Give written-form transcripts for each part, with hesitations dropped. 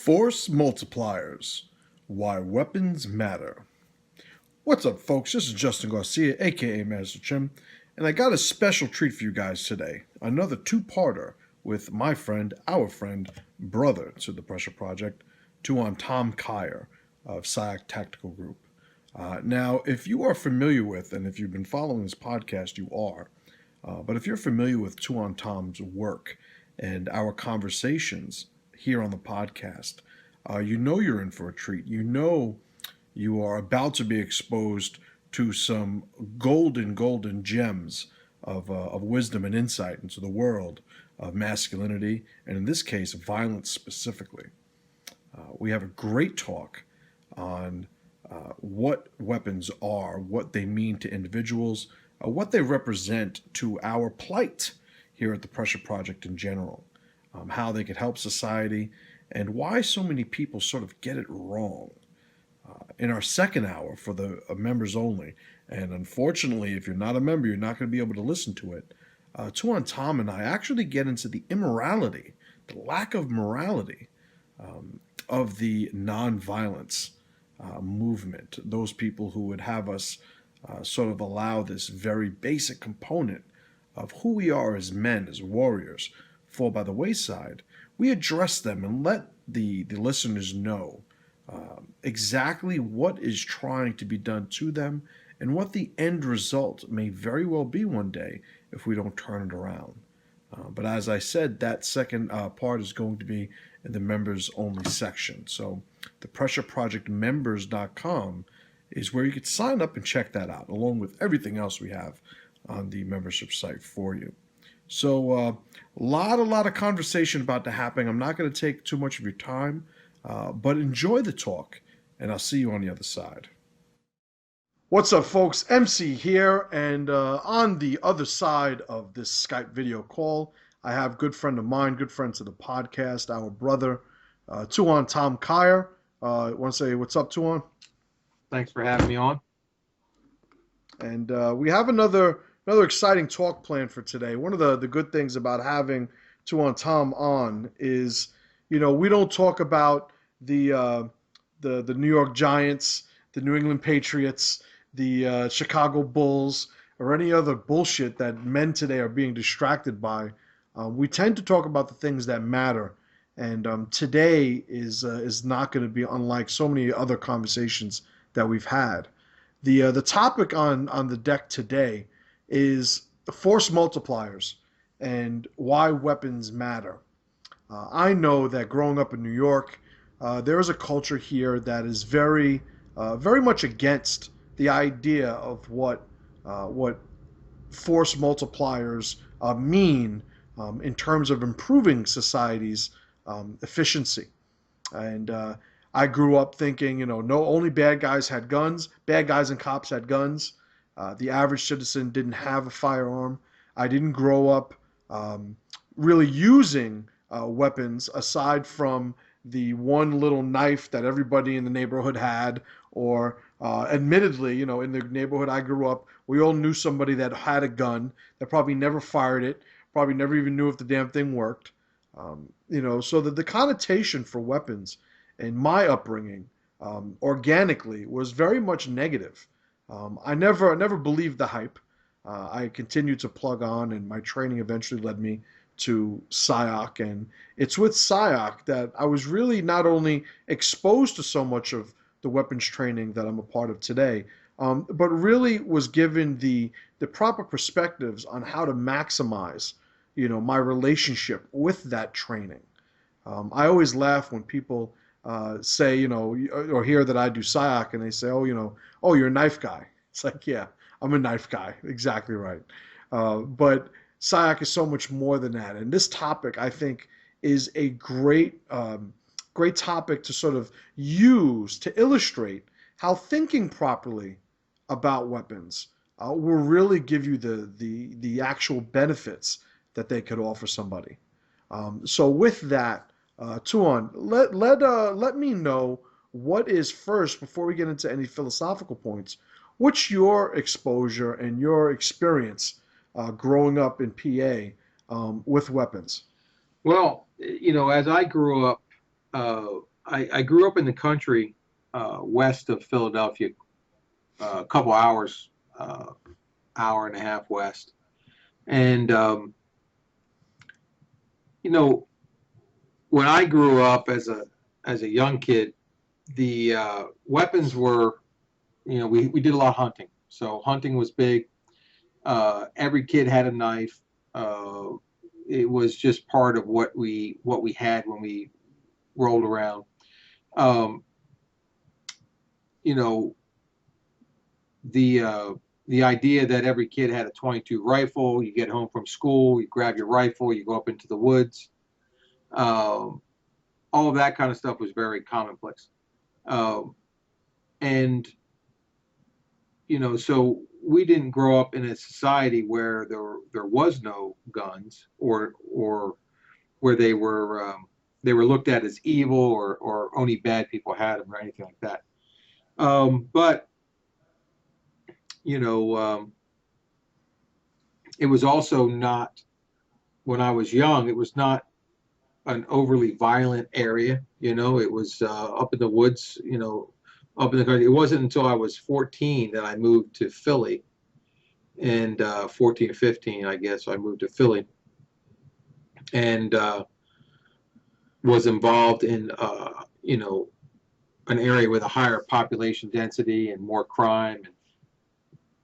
Force multipliers. Why weapons matter. What's up, folks? This is Justin Garcia, aka Master Chim, and I got a special treat for you guys today. Another two-parter with my friend, our friend, brother to the Pressure Project, Tom Kyer of SIAC Tactical Group. Now, if you are familiar with, and if you've been following this podcast, you are, but if you're familiar with Tom's work and our conversations here on the podcast, you know you're in for a treat. You know you are about to be exposed to some golden gems of wisdom and insight into the world of masculinity, and in this case, violence specifically. We have a great talk on what weapons are, what they mean to individuals, what they represent to our plight here at the Pressure Project in general, how they could help society, and why so many people sort of get it wrong. In our second hour for the members only, and unfortunately, if you're not a member, you're not going to be able to listen to it, Tom and I actually get into the immorality, the lack of morality of the nonviolence movement, those people who would have us sort of allow this very basic component of who we are as men, as warriors, fall by the wayside. We address them and let the listeners know exactly what is trying to be done to them and what the end result may very well be one day if we don't turn it around. But as I said, that second part is going to be in the members only section. So the pressureprojectmembers.com is where you could sign up and check that out, along with everything else we have on the membership site for you. So a lot of conversation about to happen. I'm not going to take too much of your time, but enjoy the talk, and I'll see you on the other side. What's up, folks? MC here, and on the other side of this Skype video call, I have good friend of mine, good friend to the podcast, our brother, Tom Kyer. Want to say what's up, Tuan? Thanks for having me on. And we have another exciting talk planned for today. One of the good things about having Tom on is, we don't talk about the New York Giants, the New England Patriots, the Chicago Bulls, or any other bullshit that men today are being distracted by. We tend to talk about the things that matter, and today is not going to be unlike so many other conversations that we've had. The topic on the deck today is force multipliers and why weapons matter. I know that growing up in New York, there is a culture here that is very much against the idea of what force multipliers mean in terms of improving society's efficiency. And I grew up thinking, no, only bad guys had guns. Bad guys and cops had guns. The average citizen didn't have a firearm. I didn't grow up really using weapons aside from the one little knife that everybody in the neighborhood had, or admittedly, in the neighborhood I grew up, we all knew somebody that had a gun that probably never fired it, probably never even knew if the damn thing worked. So that the connotation for weapons in my upbringing organically was very much negative. I never believed the hype. I continued to plug on, and my training eventually led me to SIAC, and it's with SIAC that I was really not only exposed to so much of the weapons training that I'm a part of today, but really was given the proper perspectives on how to maximize, my relationship with that training. I always laugh when people say, or hear that I do SIAC, and they say, oh, you're a knife guy. It's like, yeah, I'm a knife guy. Exactly right. But SIAC is so much more than that. And this topic, I think, is a great topic to sort of use to illustrate how thinking properly about weapons will really give you the actual benefits that they could offer somebody. So with that, Tuan, let me know what is first, before we get into any philosophical points, what's your exposure and your experience growing up in PA with weapons? Well, as I grew up, I grew up in the country west of Philadelphia, a couple hours, hour and a half west. And, you know, when I grew up as a young kid, the weapons were, we did a lot of hunting. So hunting was big. Every kid had a knife. Uh, it was just part of what we had when we rolled around. Um, you know, the uh, the idea that every kid had a 22 rifle. You get home from school, you grab your rifle, you go up into the woods. Um, all of that kind of stuff was very commonplace. Um, and so we didn't grow up in a society where there was no guns, or where they were looked at as evil, or only bad people had them or anything like that. But you know, it was also not, when I was young, it was not an overly violent area. It was up in the woods. Up in the country. It wasn't until I was 14 that I moved to Philly, and 14 or 15, I guess, I moved to Philly, and was involved in an area with a higher population density and more crime and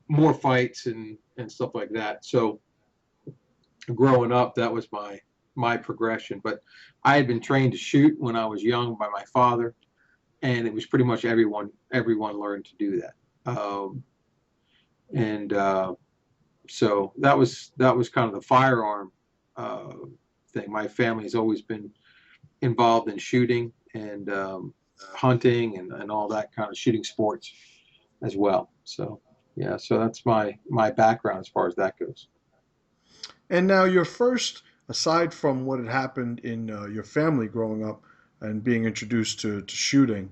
more fights and stuff like that. So growing up, that was my progression. But I had been trained to shoot when I was young by my father, and it was pretty much everyone learned to do that. And So that was kind of the firearm uh, thing. My family has always been involved in shooting and hunting and all that kind of shooting sports as well. So yeah, so that's my background as far as that goes. And now, your first, aside from what had happened in your family growing up and being introduced to shooting,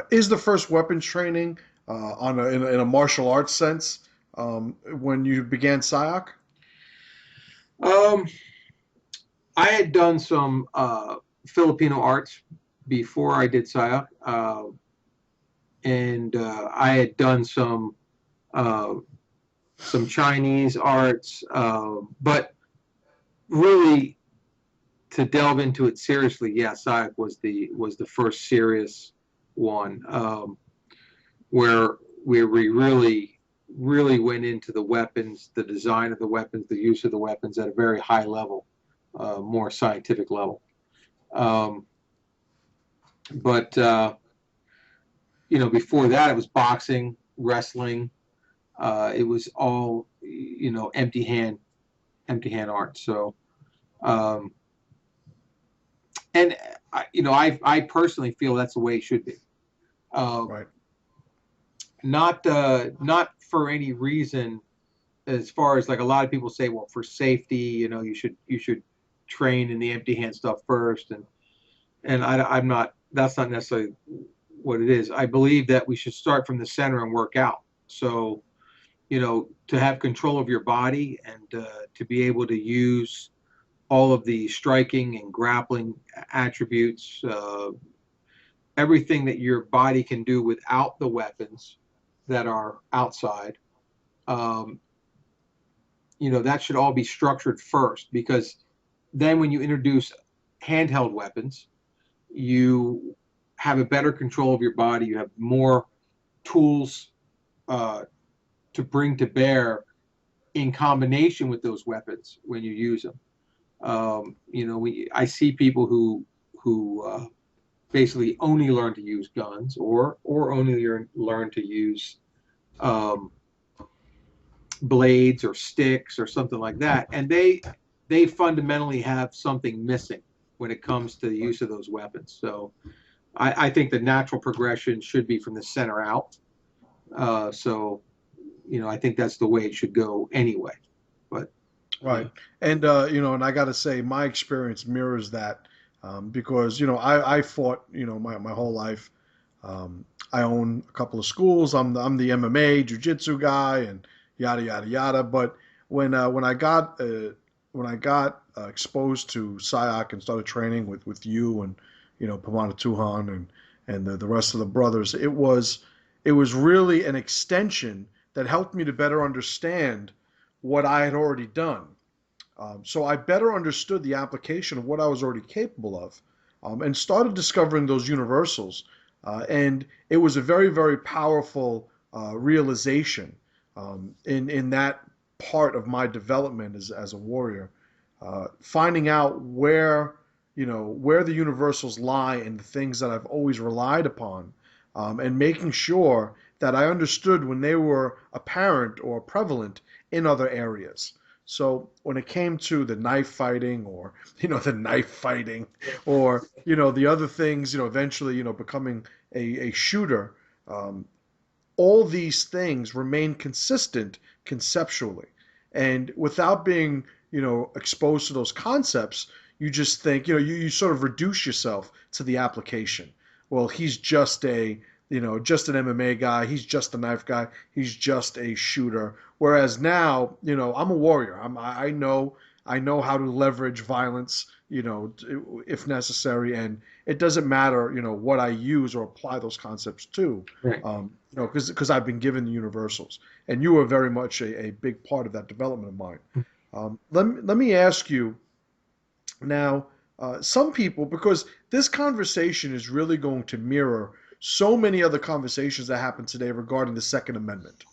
is the first weapons training in a martial arts sense when you began SIOC? Um, I had done some Filipino arts before I did SIOC, and I had done uh, some Chinese arts, but really, to delve into it seriously, yeah, SIOC was the first serious one, where we really went into the weapons, the design of the weapons, the use of the weapons at a very high level, more scientific level. Um, but before that, it was boxing, wrestling. It was all empty hand art. So, um, and I personally feel that's the way it should be. Uh, Right. not for any reason, as far as, like, a lot of people say, well, for safety, you should train in the empty hand stuff first, and I'm not. That's not necessarily what it is. I believe that we should start from the center and work out. So, to have control of your body, and to be able to use all of the striking and grappling attributes, everything that your body can do without the weapons that are outside. Um, that should all be structured first, because then when you introduce handheld weapons, you have a better control of your body. You have more tools uh, to bring to bear in combination with those weapons when you use them. I see people who basically only learn to use guns, or only learn to use um, blades or sticks or something like that, and they fundamentally have something missing when it comes to the use of those weapons. So I think the natural progression should be from the center out. So I think that's the way it should go anyway. But Right. And and I got to say, my experience mirrors that, because I fought my whole life. I own a couple of schools. I'm the MMA jiu-jitsu guy and yada yada yada. But when I got exposed to SIOC and started training with you and Pamana Tuhan and the rest of the brothers. It was really an extension that helped me to better understand what I had already done. So I better understood the application of what I was already capable of, and started discovering those universals. And it was a very, very powerful realization in that part of my development as a warrior, finding out where the universals lie in the things that I've always relied upon, and making sure that I understood when they were apparent or prevalent in other areas. So when it came to the knife fighting, or the knife fighting, or the other things, eventually becoming a shooter, um, all these things remain consistent conceptually. And without being, exposed to those concepts, you just think, you sort of reduce yourself to the application. Well, he's just just an MMA guy. He's just a knife guy. He's just a shooter. Whereas now, I'm a warrior. I know how to leverage violence, if necessary, and it doesn't matter, what I use or apply those concepts to, Right. because I've been given the universals, and you were very much a big part of that development of mine. Let me ask you now, some people, because this conversation is really going to mirror so many other conversations that happen today regarding the Second Amendment,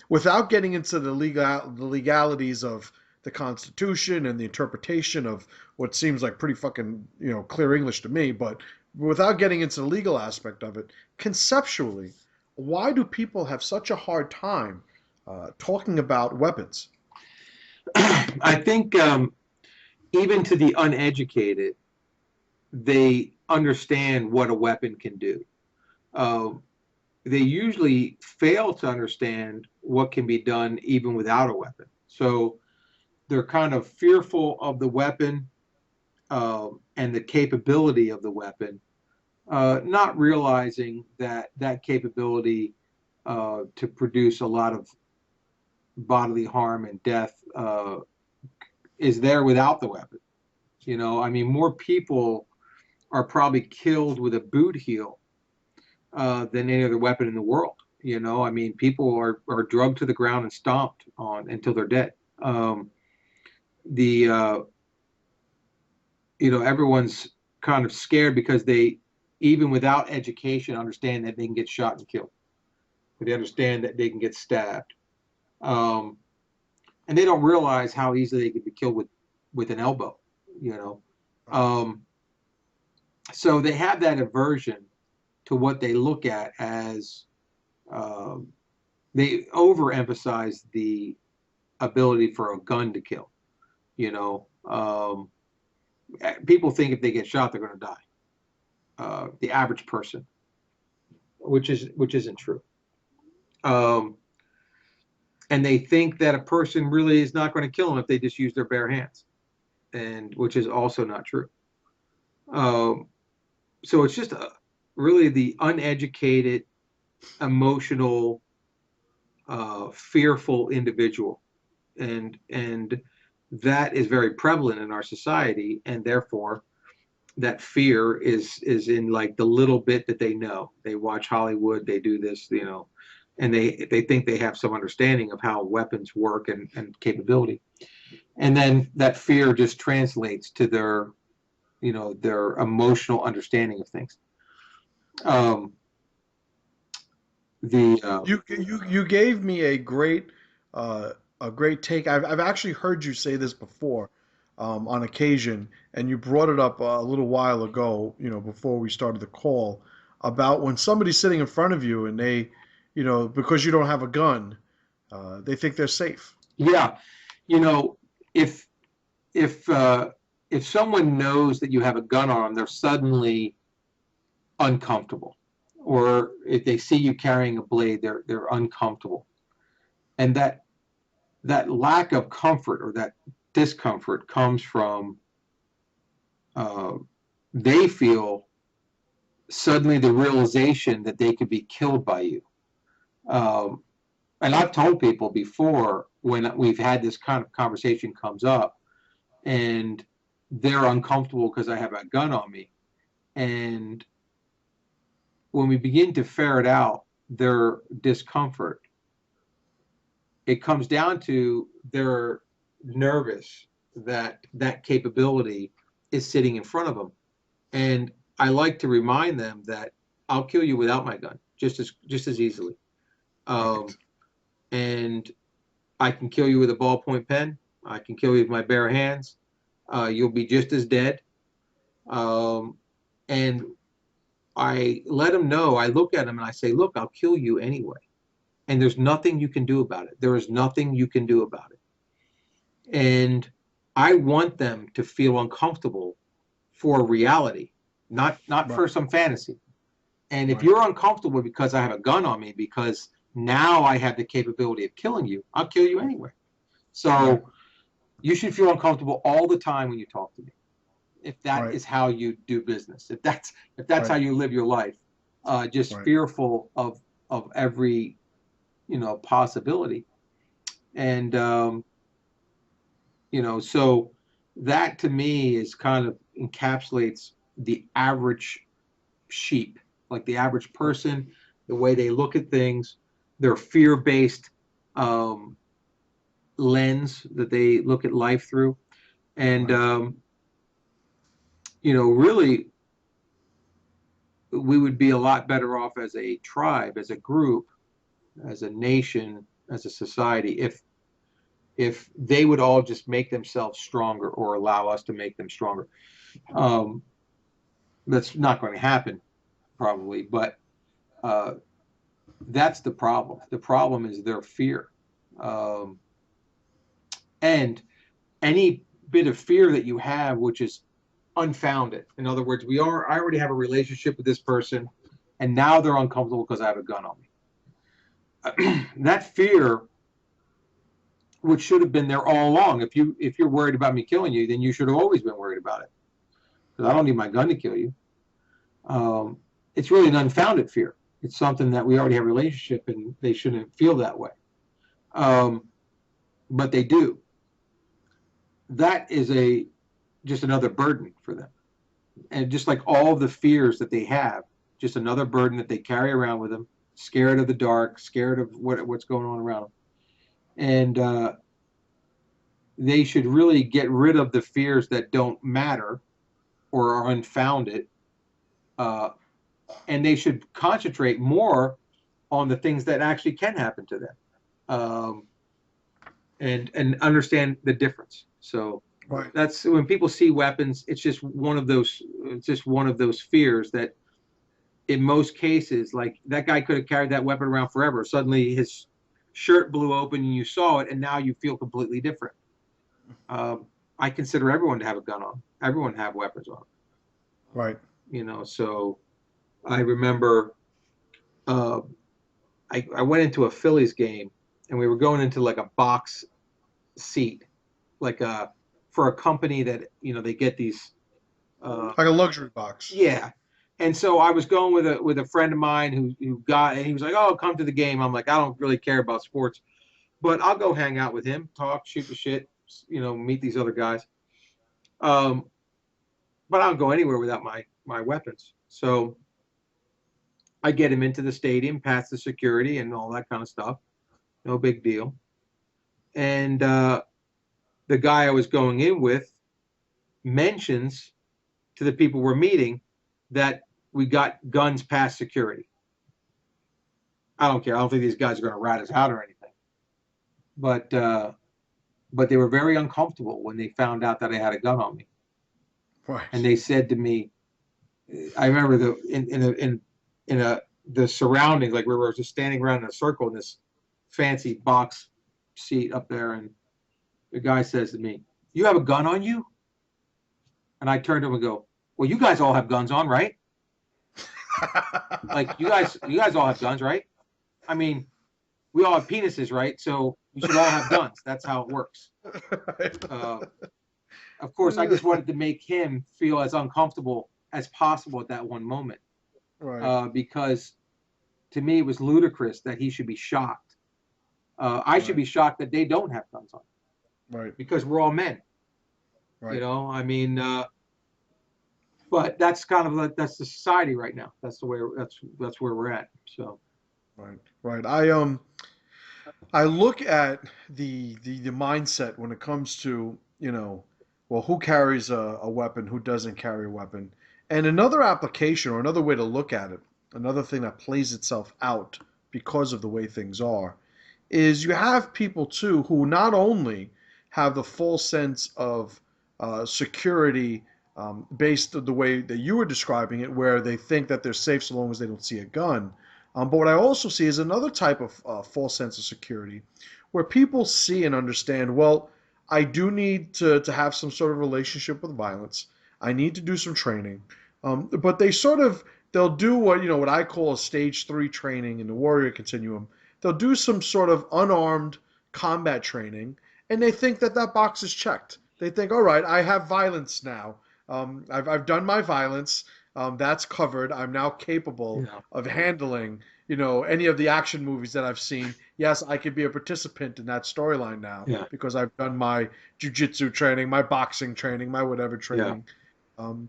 without getting into the legalities of the Constitution and the interpretation of what seems like pretty fucking, clear English to me, but without getting into the legal aspect of it, conceptually, why do people have such a hard time talking about weapons? I think even to the uneducated, they understand what a weapon can do. Uh, they usually fail to understand what can be done even without a weapon. So they're kind of fearful of the weapon, and the capability of the weapon, not realizing that that capability to produce a lot of bodily harm and death is there without the weapon. I mean, more people are probably killed with a boot heel than any other weapon in the world. I mean, people are drugged to the ground and stomped on until they're dead. The Everyone's kind of scared because they, even without education, understand that they can get shot and killed. They understand that they can get stabbed, um, and they don't realize how easily they could be killed with an elbow. You know, um, so they have that aversion to what they look at as, um, they overemphasize the ability for a gun to kill. You know, People think if they get shot, they're going to die. The average person, which isn't true. Um, and they think that a person really is not going to kill them if they just use their bare hands, and which is also not true. Um, so it's just really the uneducated, emotional, fearful individual, and that is very prevalent in our society, and therefore that fear is in like the little bit that they know. They watch Hollywood, they do this, and they think they have some understanding of how weapons work and capability, and then that fear just translates to their emotional understanding of things. Um, the You gave me uh, a great take. I've actually heard you say this before, on occasion, and you brought it up a little while ago, before we started the call, about when somebody's sitting in front of you and they, because you don't have a gun, they think they're safe. Yeah, you know, if if uh, if someone knows that you have a gun on them, they're suddenly uncomfortable, or if they see you carrying a blade, they're uncomfortable, and that lack of comfort or that discomfort comes from, uh, they feel suddenly the realization that they could be killed by you. Um, and I've told people before when we've had this kind of conversation comes up, and they're uncomfortable because I have a gun on me. And when we begin to ferret out their discomfort, it comes down to they're nervous that that capability is sitting in front of them. And I like to remind them that I'll kill you without my gun just as easily. Um, Right. and I can kill you with a ballpoint pen. I can kill you with my bare hands. You'll be just as dead. Um, and I let them know. I look at them and I say, "Look, I'll kill you anyway." And there's nothing you can do about it. There is nothing you can do about it. And I want them to feel uncomfortable for reality, not Right. for some fantasy. And if Right. you're uncomfortable because I have a gun on me, because now I have the capability of killing you, I'll kill you anyway. Right. So you should feel uncomfortable all the time when you talk to me. If that Right. is how you do business, if that's how Right. you live your life, just Right. fearful of every possibility. And so that to me is kind of encapsulates the average sheep, like the average person, the way they look at things, their fear-based um, lens that they look at life through. And Right. really, we would be a lot better off as a tribe, as a group, as a nation, as a society, if they would all just make themselves stronger or allow us to make them stronger. Um, that's not going to happen, probably, but uh, that's the problem. The problem is their fear. Um, and any bit of fear that you have, which is unfounded. In other words, I already have a relationship with this person, and now they're uncomfortable because I have a gun on me. That fear, which should have been there all along. If you're worried about me killing you, then you should have always been worried about it. Because I don't need my gun to kill you. Um, it's really an unfounded fear. It's something that we already have a relationship, and they shouldn't feel that way. Um, but they do. That is just another burden for them. And just like all the fears that they have, just another burden that they carry around with them, scared of the dark, scared of what's going on around them. And they should really get rid of the fears that don't matter or are unfounded. Uh, and they should concentrate more on the things that actually can happen to them, um, and understand the difference. So Right. that's when people see weapons. It's just one of those. It's just one of those fears that in most cases, like that guy could have carried that weapon around forever. Suddenly his shirt blew open and you saw it, and now you feel completely different. Um, I consider everyone to have a gun on. Everyone have weapons on. Right. So I remember uh, I went into a Phillies game, and we were going into like a box seat, like for a company that they get these. Like a luxury box. Yeah. And so I was going with a friend of mine who got, and he was like, "Oh, come to the game." I'm like, "I don't really care about sports, but I'll go hang out with him, talk, shoot the shit, meet these other guys." Um, but I don't go anywhere without my weapons. So I get him into the stadium, past the security and all that kind of stuff. No big deal. And the guy I was going in with mentions to the people we're meeting that we got guns past security. I don't care. I don't think these guys are going to rat us out or anything. But they were very uncomfortable when they found out that I had a gun on me. And Right. they said to me, I remember the surroundings, like we were just standing around in a circle in this fancy box seat up there, and the guy says to me, "You have a gun on you?" And I turned to him and go, "Well, you guys all have guns on, right? Like you guys all have guns, right? I mean, we all have penises, right? So we should all have guns. That's how it works." Uh, of course, I just wanted to make him feel as uncomfortable as possible at that one moment, Right. because to me it was ludicrous that he should be shocked. I should Right. be shocked that they don't have guns on Right. because we're all men. You Right. know, I mean, but that's kind of like that's the society right now. That's the way that's where we're at. So Right. Right. I look at the mindset when it comes to, well, who carries a weapon, who doesn't carry a weapon. And another application or another way to look at it, another thing that plays itself out because of the way things are, is you have people too who not only have the full sense of security, based on the way that you were describing it, where they think that they're safe so long as they don't see a gun. But what I also see is another type of false sense of security where people see and understand, well, I do need to have some sort of relationship with violence. I need to do some training. But they'll do what I call a stage 3 training in the warrior continuum. They'll do some sort of unarmed combat training, and they think that that box is checked. They think, all right, I have violence now. I've done my violence. That's covered. I'm now capable yeah, of handling, any of the action movies that I've seen. Yes, I could be a participant in that storyline now yeah, because I've done my jujitsu training, my boxing training, my whatever yeah. training. Um,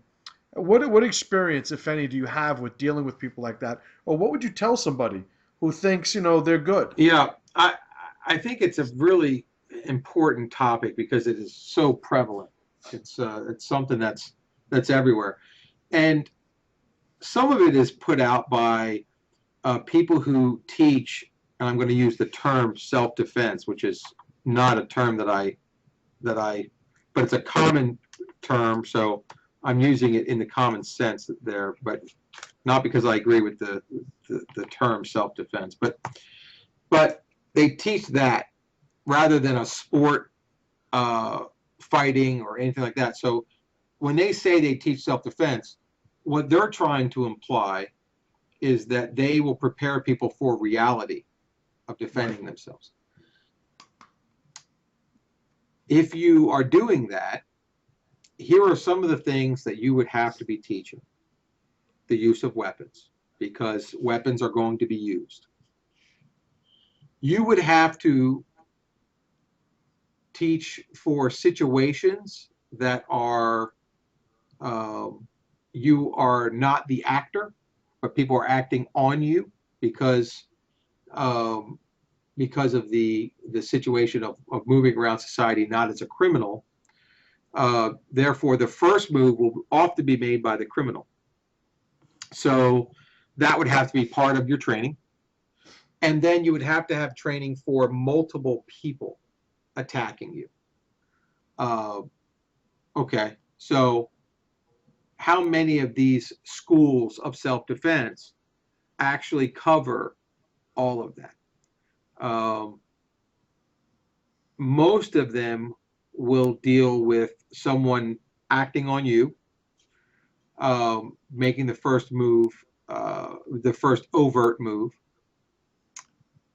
what experience, if any, do you have with dealing with people like that, or what would you tell somebody who thinks they're good? Yeah, I think it's a really important topic because it is so prevalent. It's something that's everywhere, and some of it is put out by people who teach. And I'm going to use the term self-defense, which is not a term that I, but it's a common term, so I'm using it in the common sense there, but not because I agree with the term self-defense, but they teach that rather than a sport, uh, fighting or anything like that. So when they say they teach self-defense, what they're trying to imply is that they will prepare people for reality of Right. defending themselves. If you are doing that, here are some of the things that you would have to be teaching: the use of weapons, because weapons are going to be used. You would have to teach for situations that are, um, you are not the actor, but people are acting on you because, um, because of the situation of moving around society not as a criminal. Therefore, the first move will often be made by the criminal. So that would have to be part of your training. And then you would have to have training for multiple people attacking you. Uh, okay, so how many of these schools of self-defense actually cover all of that? Um, most of them will deal with someone acting on you, making the first move, the first overt move,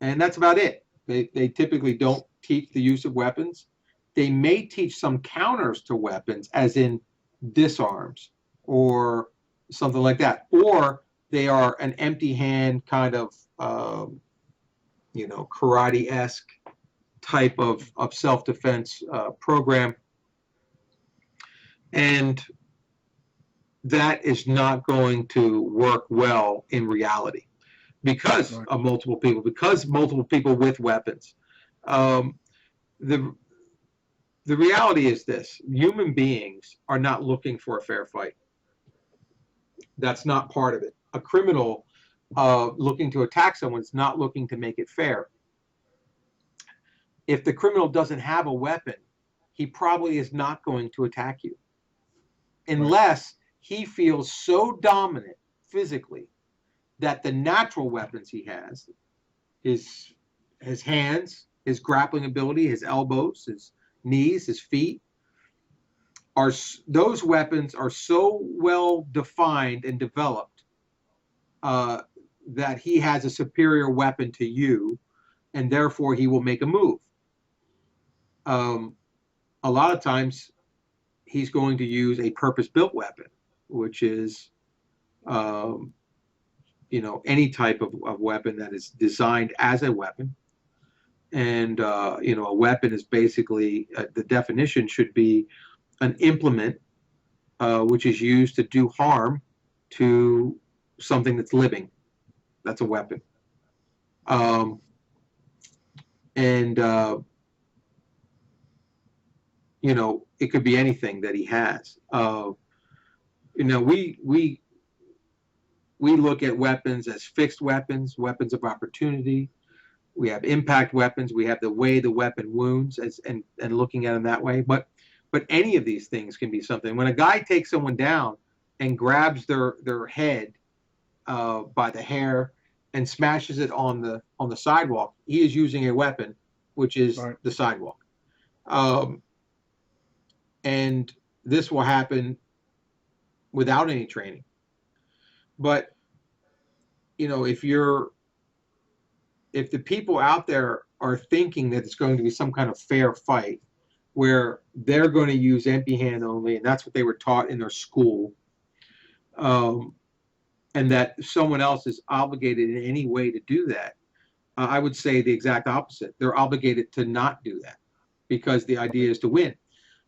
and that's about it. They typically don't teach the use of weapons. They may teach some counters to weapons, as in disarms or something like that, or they are an empty hand kind of, karate-esque type of self-defense program, and that is not going to work well in reality because Right. of multiple people with weapons. Um, the the reality is this: human beings are not looking for a fair fight. That's not part of it. A criminal, looking to attack someone is not looking to make it fair. If the criminal doesn't have a weapon, he probably is not going to attack you Right. unless he feels so dominant physically that the natural weapons he has, his his hands, his grappling ability, his elbows, his knees, his feet, are those weapons are so well defined and developed, uh, that he has a superior weapon to you, and therefore he will make a move. Um, a lot of times, he's going to use a purpose-built weapon, which is, um, any type of weapon that is designed as a weapon. And a weapon is basically, the definition should be an implement which is used to do harm to something that's living. That's a weapon. Um, and you know, it could be anything that he has. You know, we look at weapons as fixed weapons, weapons of opportunity. We have impact weapons. We have the way the weapon wounds, and looking at them that way. But any of these things can be something. When a guy takes someone down and grabs their head by the hair and smashes it on the sidewalk, he is using a weapon, which is Right. the sidewalk. Um, and this will happen without any training. But you know, if the people out there are thinking that it's going to be some kind of fair fight where they're going to use empty hand only, and that's what they were taught in their school, um, and that someone else is obligated in any way to do that, I would say the exact opposite. They're obligated to not do that because the idea is to win.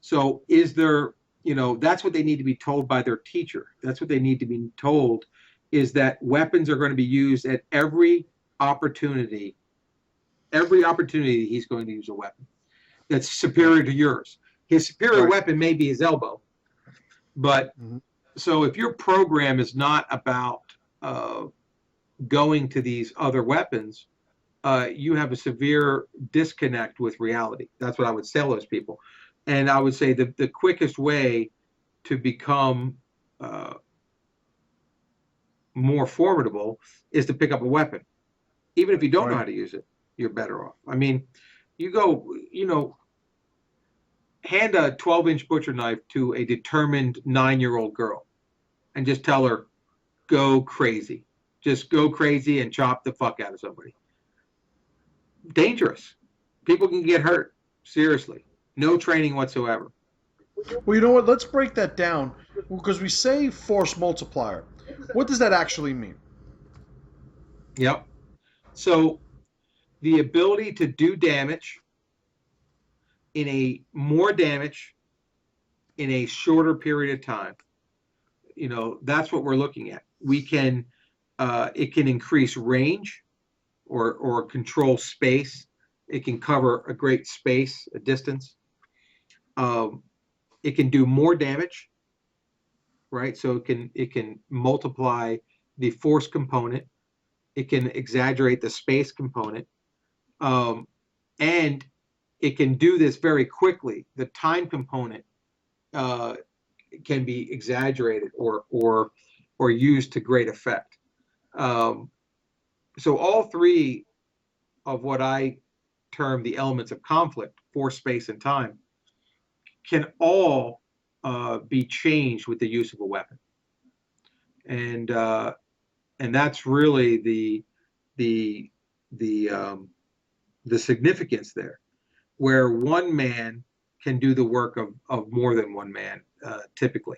So is there, you know, that's what they need to be told by their teacher. That's what they need to be told, is that weapons are going to be used at opportunity. Every opportunity he's going to use a weapon that's superior to yours. His superior Right. weapon may be his elbow, but so if your program is not about going to these other weapons, you have a severe disconnect with reality. That's what I would tell those people. And I would say that the quickest way to become more formidable is to pick up a weapon. Even if you don't know how to use it, you're better off. I mean, you go, you know, hand a 12-inch butcher knife to a determined 9-year-old girl and just tell her, go crazy. Just go crazy and chop the fuck out of somebody. Dangerous. People can get hurt. Seriously. No training whatsoever. Well, you know what? Let's break that down because we say force multiplier. What does that actually mean? Yep. So the ability to do damage more damage in a shorter period of time. You know, that's what we're looking at. We can, it can increase range or control space. It can cover a great space, a distance. It can do more damage, right? So it can multiply the force component. It can exaggerate the space component, and it can do this very quickly. The time component can be exaggerated or used to great effect. So all three of what I term the elements of conflict, force, space, and time, can all be changed with the use of a weapon, and that's really the the significance there, where one man can do the work of more than one man. Typically,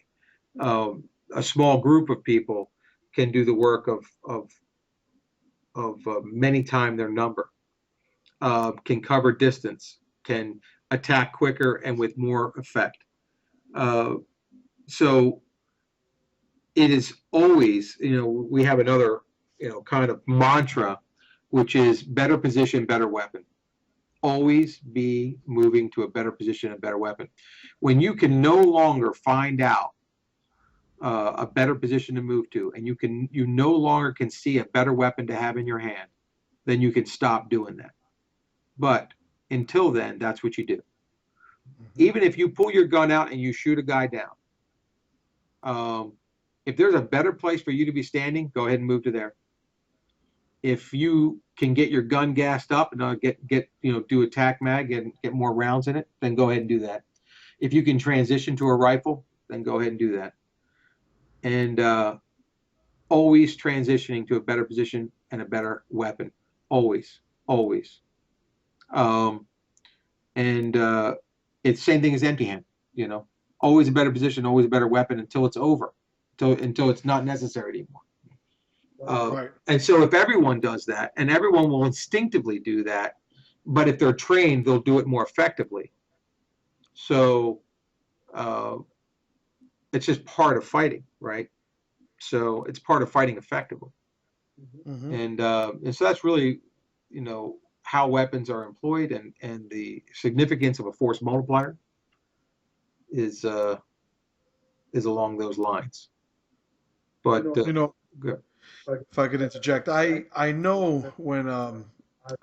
a small group of people can do the work of many times their number. Can cover distance, can attack quicker and with more effect. Uh, so it is always, you know, we have another, you know, kind of mantra, which is better position, better weapon. Always be moving to a better position, a better weapon. When you can no longer find out a better position to move to, and you no longer can see a better weapon to have in your hand, then you can stop doing that. But until then, that's what you do. Even if you pull your gun out and you shoot a guy down, if there's a better place for you to be standing, go ahead and move to there. If you can get your gun gassed up and get you know, do a tac mag and get more rounds in it, then go ahead and do that. If you can transition to a rifle, then go ahead and do that. And always transitioning to a better position and a better weapon. Always, always. And it's same thing as empty hand. You know, always a better position, always a better weapon until it's over, until it's not necessary anymore. And so if everyone does that, and everyone will instinctively do that, but if they're trained, they'll do it more effectively. So uh, it's just part of fighting, right? So it's part of fighting effectively. Mm-hmm. And so that's really, how weapons are employed, and the significance of a force multiplier is uh, is along those lines. But You know, good. if I could interject, I know when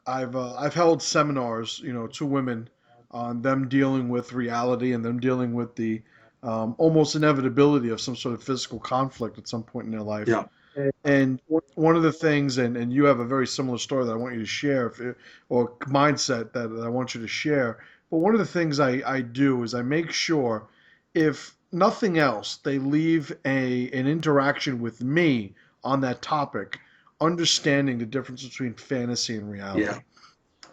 I've held seminars, to women on them dealing with reality and them dealing with the almost inevitability of some sort of physical conflict at some point in their life. Yeah. And one of the things, and you have a very similar story that I want you to share, or mindset that I want you to share. But one of the things I do is I make sure, if nothing else, they leave an interaction with me on that topic, understanding the difference between fantasy and Yeah. reality.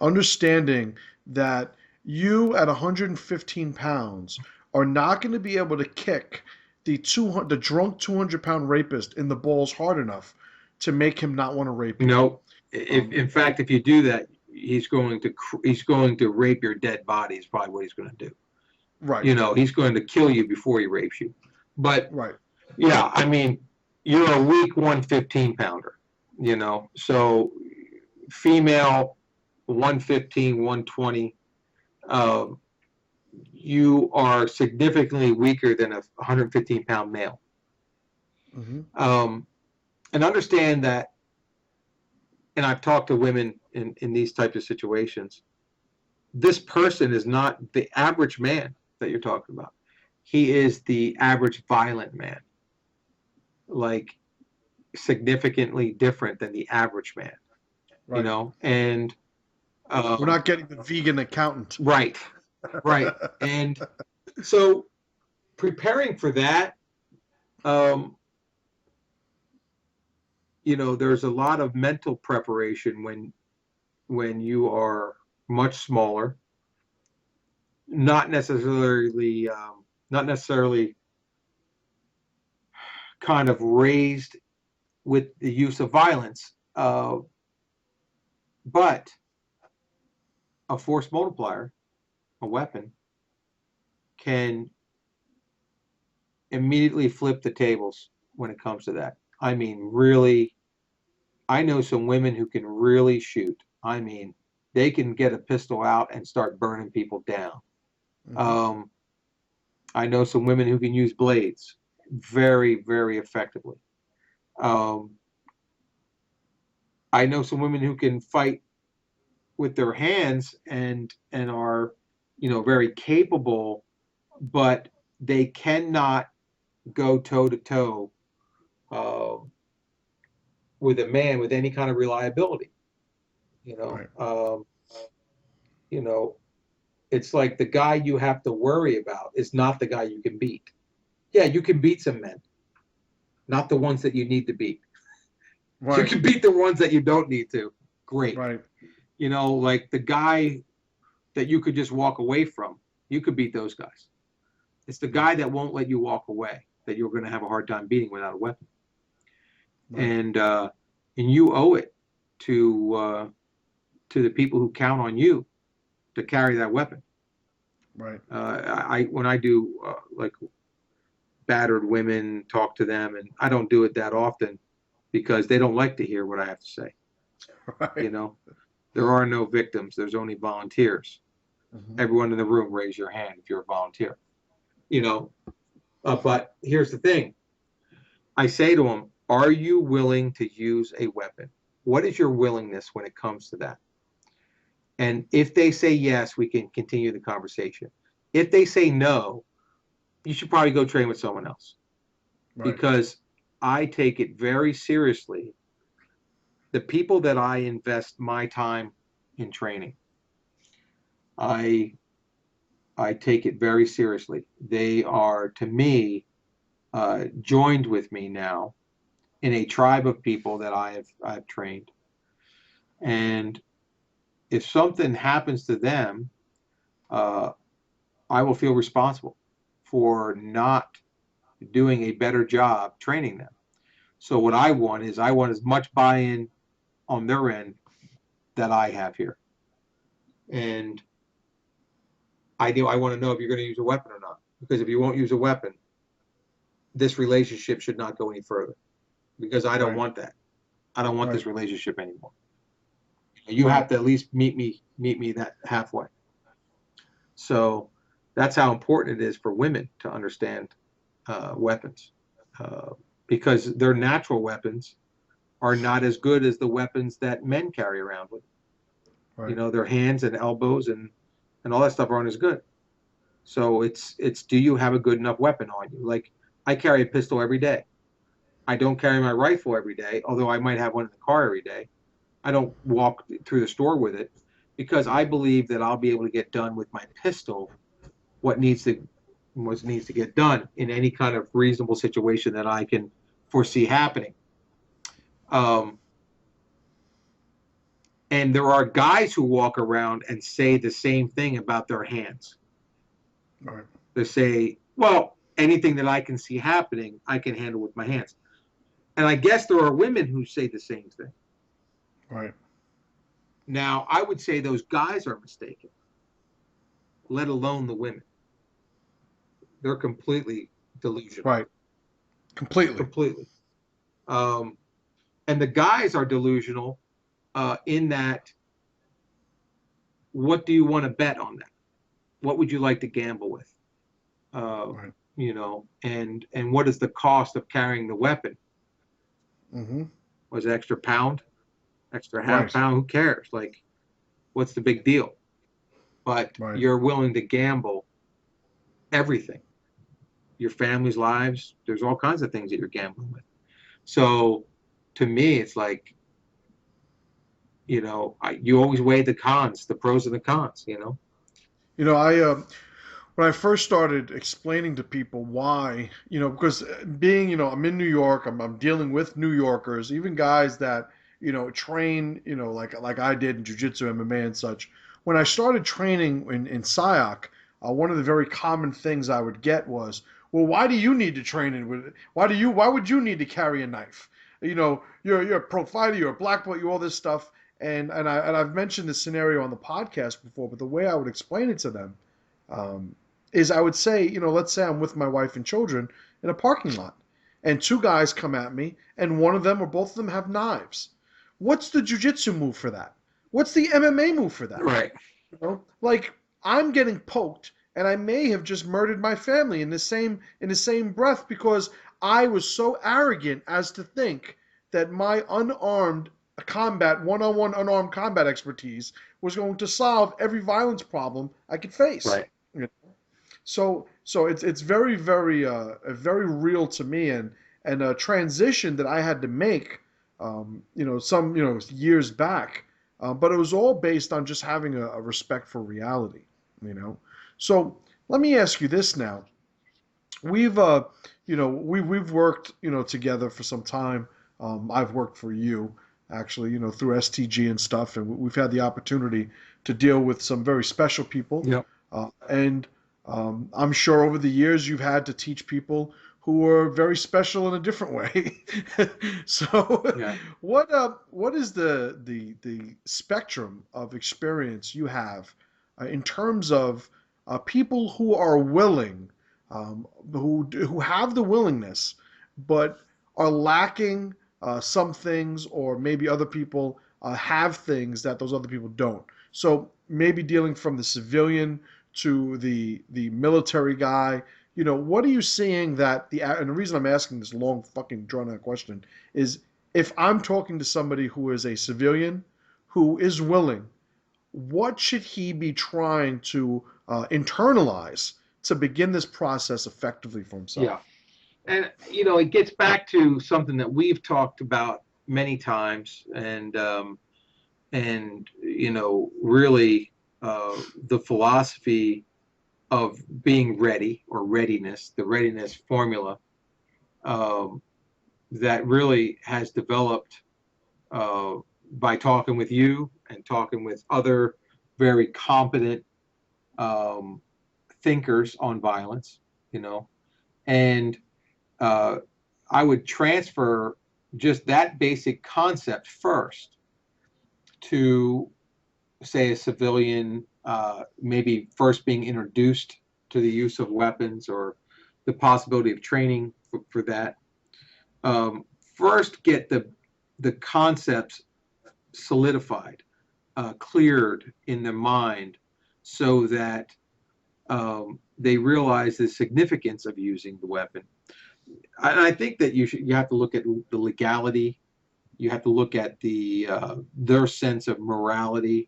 Understanding that you at 115 pounds are not going to be able to kick the drunk 200-pound rapist in the balls hard enough to make him not want to rape you. No. If in fact, if you do that, he's going to rape your dead body. Is probably what he's going to do. Right, He's going to kill you before he rapes you. But right. yeah, I mean, you're a weak 115 pounder. So female 115, 120. Uh, you are significantly weaker than a 115-pound male. Mm-hmm. Um, and understand that, and I've talked to women in these types of situations, this person is not the average man that you're talking about. He is the average violent man, like significantly different than the average man, Right. and We're not getting the vegan accountant. right, right. And so preparing for that, um, there's a lot of mental preparation when you are much smaller, not necessarily not necessarily kind of raised with the use of violence, but a force multiplier, a weapon, can immediately flip the tables when it comes to that. I mean, really, I know some women who can really shoot. I mean, they can get a pistol out and start burning people down. Mm-hmm. Um, I know some women who can use blades very, very effectively. Um, I know some women who can fight with their hands and are, very capable, but they cannot go toe to toe with a man with any kind of reliability. You know, Right. um, you know, it's like the guy you have to worry about is not the guy you can beat. Yeah, you can beat some men, not the ones that you need to beat. You Right. can beat the ones that you don't need to. Great. Right. Like the guy that you could just walk away from, you could beat those guys. It's the Right. guy that won't let you walk away that you're going to have a hard time beating without a weapon. Right. And you owe it to the people who count on you to carry that weapon. Right. I when I do like battered women, talk to them, and I don't do it that often because they don't like to hear what I have to say. You Right. know, there are no victims. There's only volunteers. Mm-hmm. Everyone in the room, raise your hand if you're a volunteer. You know, but here's the thing. I say to them, are you willing to use a weapon? What is your willingness when it comes to that? And if they say yes, we can continue the conversation. If they say no, you should probably go train with someone else Right. because I take it very seriously. The people that I invest my time in training, I I take it very seriously. They are, to me, joined with me now in a tribe of people that I've trained. And if something happens to them, uh, I will feel responsible for not doing a better job training them. So what I want as much buy-in on their end that I have here. And I want to know if you're going to use a weapon or not. because if you won't use a weapon, this relationship should not go any further, because I don't Right. want that. I don't want Right. this relationship anymore. You have to at least meet me that halfway. So that's how important it is for women to understand weapons, uh, because their natural weapons are not as good as the weapons that men carry around with. Right. Their hands and elbows and all that stuff aren't as good. So it's do you have a good enough weapon on you? Like, I carry a pistol every day. I don't carry my rifle every day, although I might have one in the car every day. I don't walk through the store with it, because I believe that I'll be able to get done with my pistol what needs to get done in any kind of reasonable situation that I can foresee happening. Um, and there are guys who walk around and say the same thing about their hands. Right. They say, well, anything that I can see happening, I can handle with my hands. And I guess there are women who say the same thing. Right. Now, I would say those guys are mistaken, let alone the women. They're completely delusional. Right. Completely. Completely. Um, and the guys are delusional in that, what do you want to bet on that? What would you like to gamble with? Right. And what is the cost of carrying the weapon? Mm-hmm. Was it extra pound, extra half Right. pound? Who cares? Like, what's the big deal? But Right. you're willing to gamble everything, your family's lives. There's all kinds of things that you're gambling with. So to me, it's like, you always weigh the cons, the pros and the cons. I when I first started explaining to people why, because being, I'm in New York, I'm dealing with New Yorkers, even guys that, train, like I did in jiu-jitsu, MMA and such. When I started training in SIOC, one of the very common things I would get was, well, why do you need to train in with, why would you need to carry a knife? You're a pro fighter, you're a black belt, you all this stuff. And I've mentioned this scenario on the podcast before, but the way I would explain it to them, um, is I would say, let's say I'm with my wife and children in a parking lot, and two guys come at me, and one of them or both of them have knives. What's the jujitsu move for that? What's the MMA move for that? Right. Like, I'm getting poked, and I may have just murdered my family in the same breath, because I was so arrogant as to think that my unarmed combat, one-on-one unarmed combat expertise was going to solve every violence problem I could face. Right. So it's very very real to me, and a transition that I had to make, some years back, but it was all based on just having a respect for reality, you know. So let me ask you this now. We've we've worked together for some time. I've worked for you actually, through STG and stuff, and we've had the opportunity to deal with some very special people. Yep. And I'm sure over the years you've had to teach people who are very special in a different way. So, Yeah. what is the spectrum of experience you have in terms of people who are willing, who have the willingness, but are lacking some things, or maybe other people have things that those other people don't. So maybe dealing from the civilian to the military guy. What are you seeing that and the reason I'm asking this long fucking drawn out question is, if I'm talking to somebody who is a civilian who is willing, what should he be trying to internalize to begin this process effectively for Yeah. himself? And it gets back to something that we've talked about many times, and really, the philosophy of being ready, or readiness, the readiness formula, um, that really has developed uh, by talking with you and talking with other very competent um, thinkers on violence, and uh, I would transfer just that basic concept first to, say, a civilian, maybe first being introduced to the use of weapons or the possibility of training for that. First, get the concepts solidified, cleared in their mind, so that they realize the significance of using the weapon. I think that you have to look at the legality. You have to look at their sense of morality,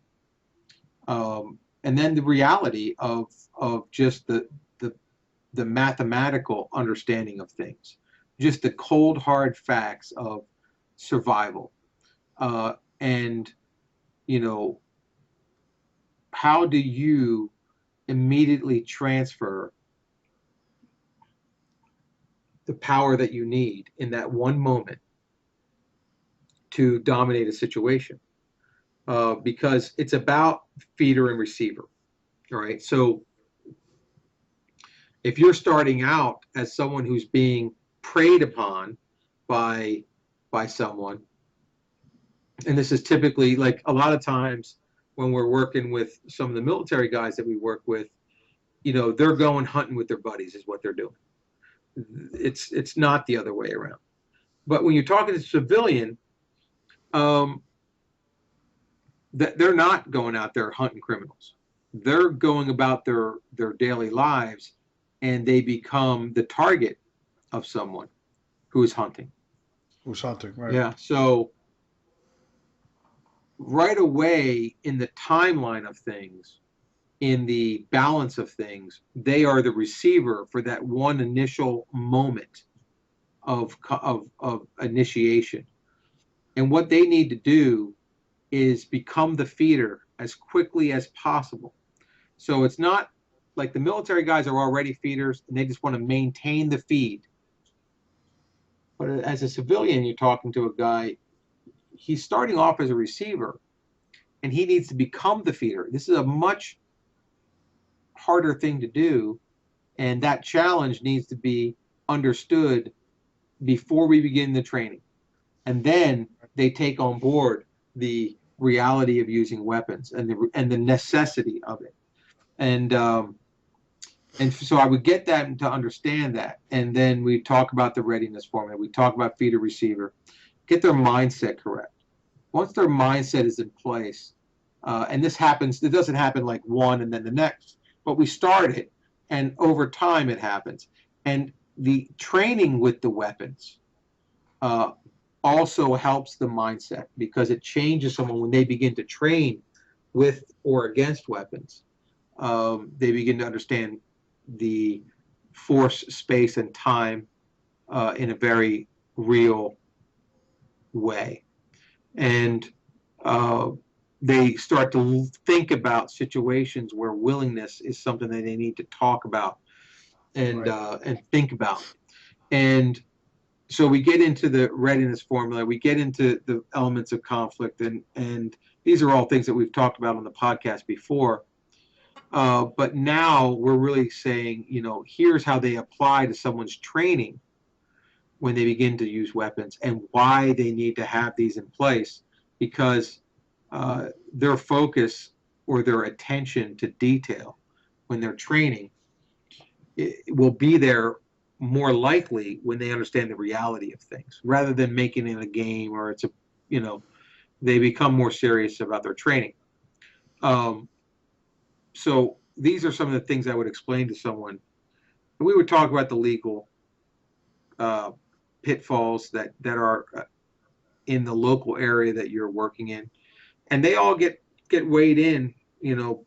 and then the reality of just the mathematical understanding of things, just the cold hard facts of survival, and you know, how do you immediately transfer the power that you need in that one moment to dominate a situation? Because it's about feeder and receiver. All right. So if you're starting out as someone who's being preyed upon by someone, and this is typically, like, a lot of times when we're working with some of the military guys that we work with, they're going hunting with their buddies is what they're doing. It's not the other way around. But when you're talking to a civilian, that they're not going out there hunting criminals. They're going about their daily lives, and they become the target of someone who is hunting. Who's hunting, right? Yeah. So right away in the timeline of things, in the balance of things, they are the receiver for that one initial moment of initiation. And what they need to do is become the feeder as quickly as possible. So it's not like the military guys are already feeders and they just want to maintain the feed. But as a civilian, you're talking to a guy, he's starting off as a receiver and he needs to become the feeder. This is a much harder thing to do. And that challenge needs to be understood before we begin the training. And then they take on board the reality of using weapons and the necessity of it. And so I would get them to understand that. And then we talk about the readiness formula. We talk about feeder receiver. Get their mindset correct. Once their mindset is in place, and this happens, it doesn't happen like one and then the next, but we start it, and over time it happens. And the training with the weapons also helps the mindset, because it changes someone when they begin to train with or against weapons. They begin to understand the force, space, and time in a very real way. And they start to think about situations where willingness is something that they need to talk about and think about. And so we get into the readiness formula, we get into the elements of conflict, and these are all things that we've talked about on the podcast before. But now we're really saying, here's how they apply to someone's training when they begin to use weapons, and why they need to have these in place, because their focus or their attention to detail when they're training, it will be there more likely when they understand the reality of things, rather than making it a game or they become more serious about their training. So these are some of the things I would explain to someone. We would talk about the legal pitfalls that are in the local area that you're working in, and they all get weighed in,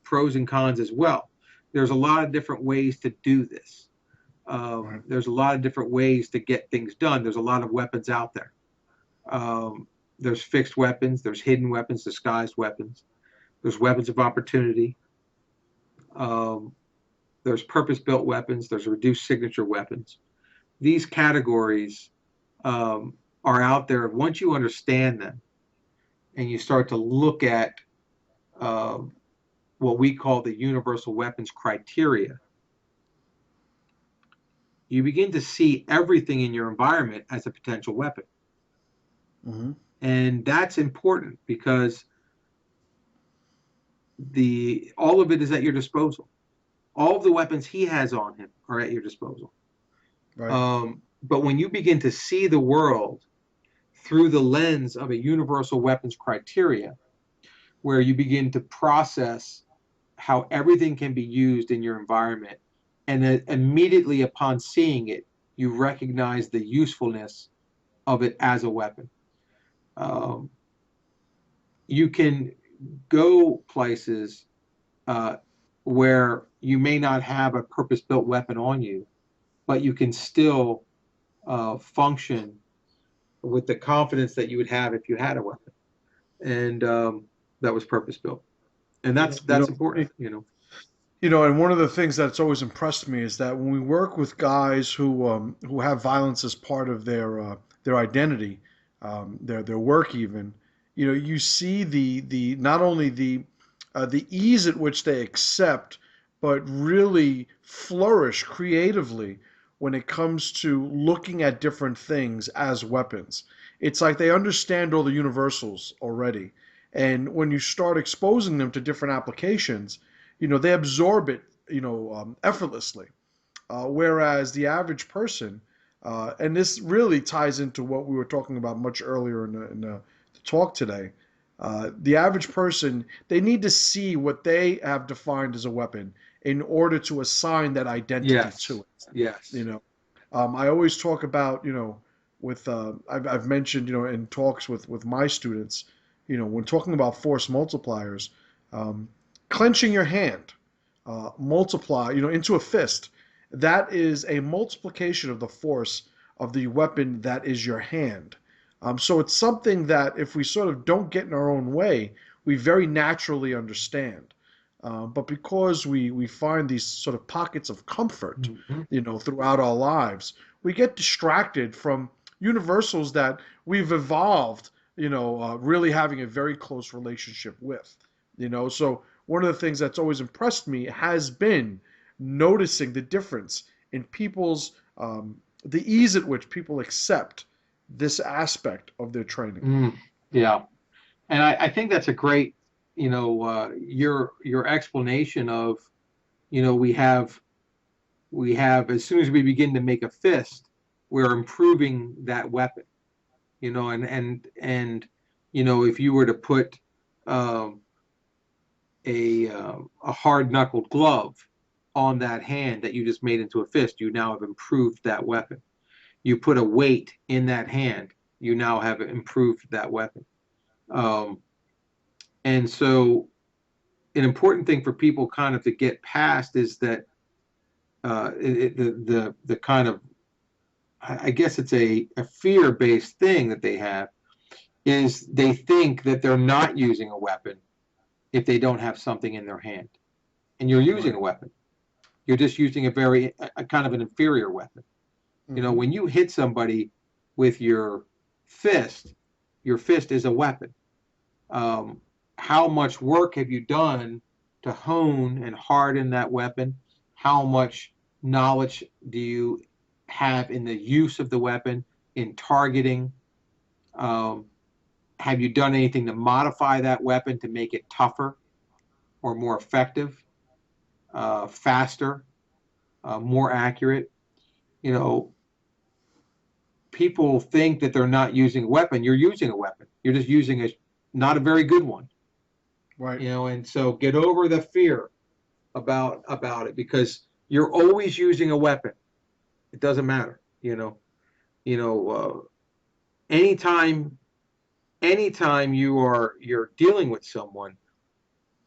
pros and cons as well. There's a lot of different ways to do this. There's a lot of different ways to get things done. There's a lot of weapons out there. There's fixed weapons, there's hidden weapons, disguised weapons, there's weapons of opportunity, there's purpose-built weapons, there's reduced signature weapons. These categories are out there. Once you understand them and you start to look at what we call the universal weapons criteria, you begin to see everything in your environment as a potential weapon. Mm-hmm. And that's important, because all of it is at your disposal. All of the weapons he has on him are at your disposal. Right. But when you begin to see the world through the lens of a universal weapons criteria, where you begin to process how everything can be used in your environment, and immediately upon seeing it, you recognize the usefulness of it as a weapon. Um, you can go places uh, where you may not have a purpose-built weapon on you, but you can still function with the confidence that you would have if you had a weapon, and that was purpose-built, and Yeah. that's important, you know. And one of the things that's always impressed me is that when we work with guys who have violence as part of their identity, their work even, you see the not only the ease at which they accept, but really flourish creatively when it comes to looking at different things as weapons. It's like they understand all the universals already, and when you start exposing them to different applications, they absorb it, effortlessly. Whereas the average person, and this really ties into what we were talking about much earlier in the talk today. The average person, they need to see what they have defined as a weapon in order to assign that identity to Yes, it. You yes. know, I always talk about, with I've mentioned, in talks with my students, when talking about force multipliers, um, clenching your hand, multiply, into a fist. That is a multiplication of the force of the weapon that is your hand. So it's something that if we sort of don't get in our own way, we very naturally understand. But because we find these sort of pockets of comfort, Mm-hmm. throughout our lives, we get distracted from universals that we've evolved, really having a very close relationship with. So one of the things that's always impressed me has been noticing the difference in people's the ease at which people accept this aspect of their training. Mm, yeah, and I think that's a great, your explanation of, we have as soon as we begin to make a fist, we're improving that weapon, and if you were to put um, a hard knuckled glove on that hand that you just made into a fist, you now have improved that weapon. You put a weight in that hand, you now have improved that weapon. Um, and so, an important thing for people kind of to get past is that the kind of, I guess it's a fear based thing that they have, is they think that they're not using a weapon if they don't have something in their hand, and you're using Right. a weapon. You're just using a kind of an inferior weapon. Hmm. When you hit somebody with fist, your fist is a weapon. Um, how much work have you done to hone and harden that weapon? How much knowledge do you have in the use of the weapon, in targeting? Um, have you done anything to modify that weapon to make it tougher or more effective, faster, more accurate? You know, People think that they're not using a weapon. You're using a weapon. You're just using a not a very good one. Right. And so get over the fear about it, because you're always using a weapon. It doesn't matter. You know, anytime anytime you're dealing with someone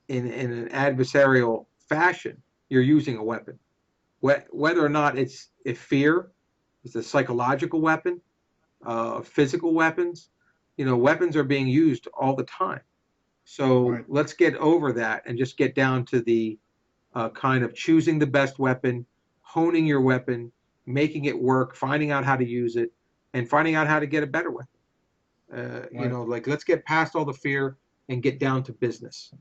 in an adversarial fashion, you're using a weapon. Whether or not it's a fear, it's a psychological weapon, physical weapons. Weapons are being used all the time. So Right. let's get over that and just get down to the kind of choosing the best weapon, honing your weapon, making it work, finding out how to use it, and finding out how to get a better weapon. Right. Like, let's get past all the fear and get down to business.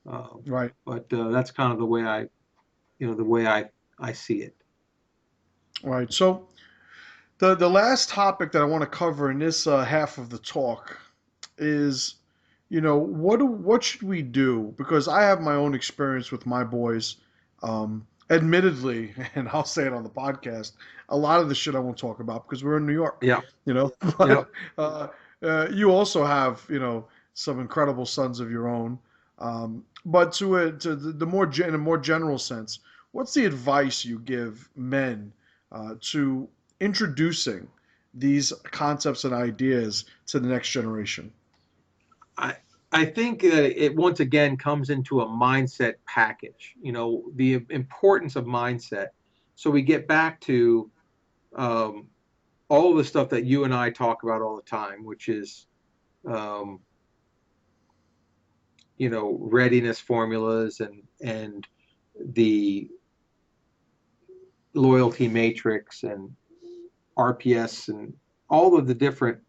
Uh, Right. but that's kind of the way I see it. Right. So the last topic that I want to cover in this half of the talk is, what should we do? Because I have my own experience with my boys. admittedly, and I'll say it on the podcast, a lot of the shit I won't talk about because we're in New York, Yeah. you know. Yeah. But you also have, some incredible sons of your own. But to the more in a more general sense, what's the advice you give men to introducing these concepts and ideas to the next generation? I I think that it once again comes into a mindset package, the importance of mindset. So we get back to um, all of the stuff that you and I talk about all the time, which is, um, readiness formulas and the loyalty matrix and RPS and all of the different